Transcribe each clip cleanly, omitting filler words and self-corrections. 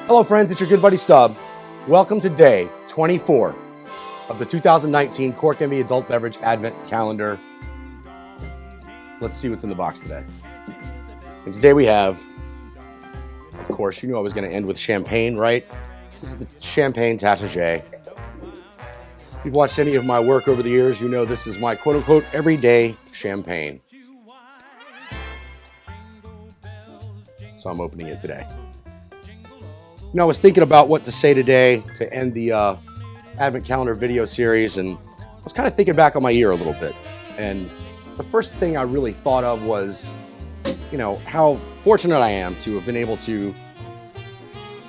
Hello friends, it's your good buddy Stub. Welcome to day 24 of the 2019 Cork Envy Adult Beverage Advent Calendar. Let's see what's in the box today. And today we have, of course, you knew I was going to end with champagne, right? This is the Champagne Taittinger. If you've watched any of my work over the years, you know this is my quote-unquote everyday champagne. So I'm opening it today. You know, I was thinking about what to say today to end the Advent Calendar video series, and I was kind of thinking back on my year a little bit. And the first thing I really thought of was, you know, how fortunate I am to have been able to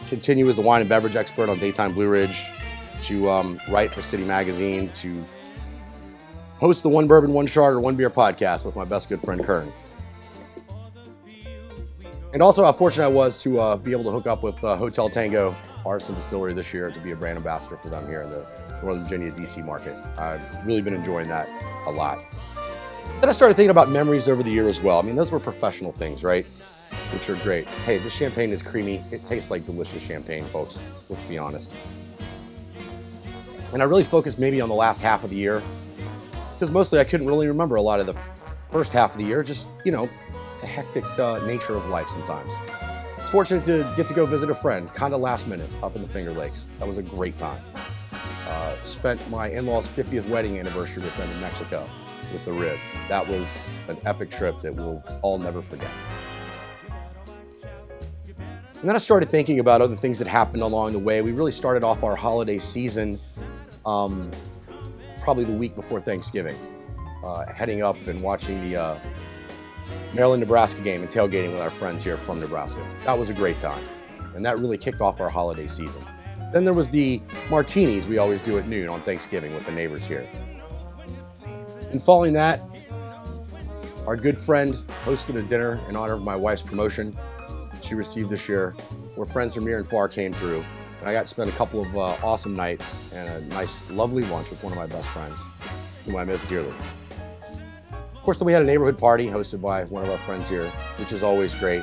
continue as a wine and beverage expert on Daytime Blue Ridge, to write for City Magazine, to host the One Bourbon, One Charter, One Beer podcast with my best good friend Kern. And also how fortunate I was to be able to hook up with Hotel Tango Artisan Distillery this year to be a brand ambassador for them here in the Northern Virginia, DC market. I've really been enjoying that a lot. Then I started thinking about memories over the year as well. I mean, those were professional things, right? Which are great. Hey, this champagne is creamy. It tastes like delicious champagne, folks. Let's be honest. And I really focused maybe on the last half of the year because mostly I couldn't really remember a lot of the first half of the year. Just, you know, the hectic nature of life sometimes. I was fortunate to get to go visit a friend, kind of last minute, up in the Finger Lakes. That was a great time. Spent my in-laws' 50th wedding anniversary with them in Mexico with the Rib. That was an epic trip that we'll all never forget. And then I started thinking about other things that happened along the way. We really started off our holiday season probably the week before Thanksgiving, heading up and watching the Maryland-Nebraska game and tailgating with our friends here from Nebraska. That was a great time, and that really kicked off our holiday season. Then there was the martinis we always do at noon on Thanksgiving with the neighbors here. And following that, our good friend hosted a dinner in honor of my wife's promotion she received this year, where friends from near and far came through. And I got to spend a couple of awesome nights and a nice, lovely lunch with one of my best friends, whom I miss dearly. Of course, then we had a neighborhood party hosted by one of our friends here, which is always great.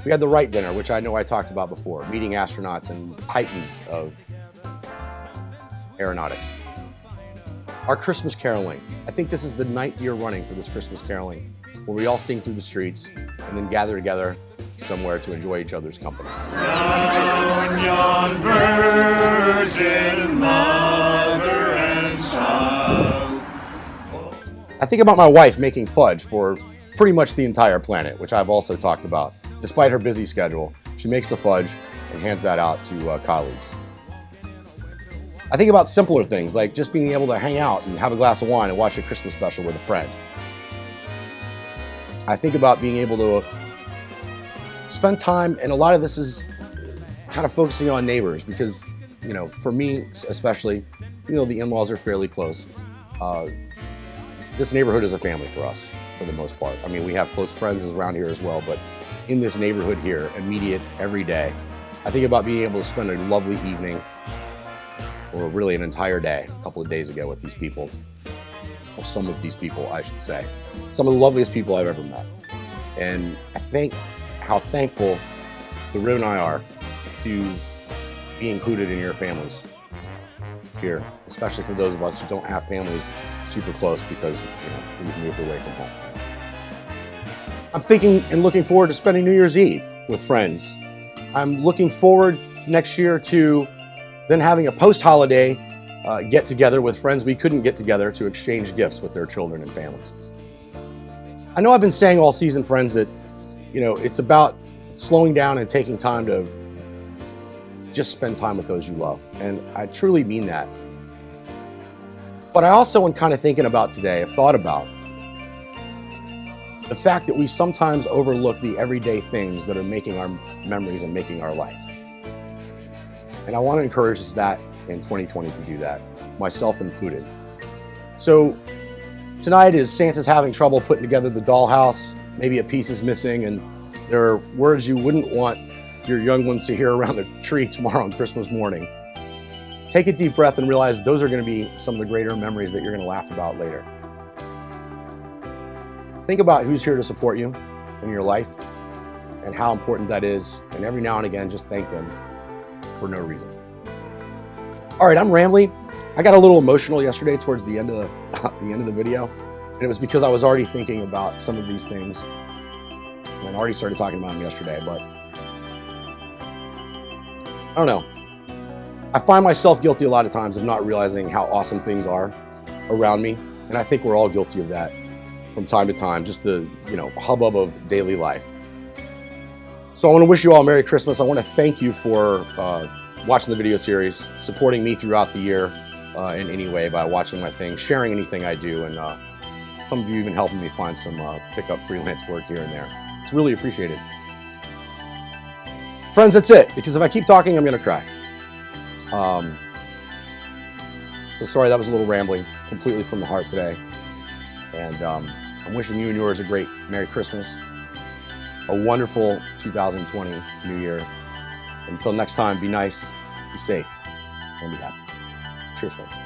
We had the Wright dinner, which I know I talked about before, meeting astronauts and titans of aeronautics. Our Christmas caroling. I think this is the 9th year running for this Christmas caroling, where we all sing through the streets and then gather together somewhere to enjoy each other's company. Down yon Virgin Mother and Child. I think about my wife making fudge for pretty much the entire planet, which I've also talked about. Despite her busy schedule, she makes the fudge and hands that out to colleagues. I think about simpler things, like just being able to hang out and have a glass of wine and watch a Christmas special with a friend. I think about being able to spend time, and a lot of this is kind of focusing on neighbors because, you know, for me especially, you know, the in-laws are fairly close. This neighborhood is a family for us, for the most part. I mean, we have close friends around here as well, but in this neighborhood here, immediate, every day, I think about being able to spend a lovely evening, or really an entire day, a couple of days ago with these people, or some of these people, I should say. Some of the loveliest people I've ever met. And I think how thankful the Rib and I are to be included in your families here, especially for those of us who don't have families super close because, you know, we've moved away from home. I'm thinking and looking forward to spending New Year's Eve with friends. I'm looking forward next year to then having a post-holiday get-together with friends we couldn't get together to exchange gifts with their children and families. I know I've been saying all season, friends, that, you know, it's about slowing down and taking time to just spend time with those you love. And I truly mean that. But I also, when kind of thinking about today, have thought about the fact that we sometimes overlook the everyday things that are making our memories and making our life. And I want to encourage us that in 2020 to do that, myself included. So tonight is Santa's having trouble putting together the dollhouse, maybe a piece is missing, and there are words you wouldn't want your young ones to hear around the tree tomorrow on Christmas morning. Take a deep breath and realize those are going to be some of the greater memories that you're going to laugh about later. Think about who's here to support you in your life and how important that is. And every now and again, just thank them for no reason. All right, I'm rambling. I got a little emotional yesterday towards the end of the video, and it was because I was already thinking about some of these things. And I already started talking about them yesterday, but I don't know. I find myself guilty a lot of times of not realizing how awesome things are around me, and I think we're all guilty of that from time to time, just the hubbub of daily life. So I want to wish you all a Merry Christmas. I want to thank you for watching the video series, supporting me throughout the year in any way by watching my things, sharing anything I do, and some of you even helping me find some pickup freelance work here and there. It's really appreciated. Friends, that's it, because if I keep talking, I'm going to cry. So sorry, that was a little rambling, completely from the heart today. And I'm wishing you and yours a great Merry Christmas, a wonderful 2020 New Year. Until next time, be nice, be safe, and be happy. Cheers, friends.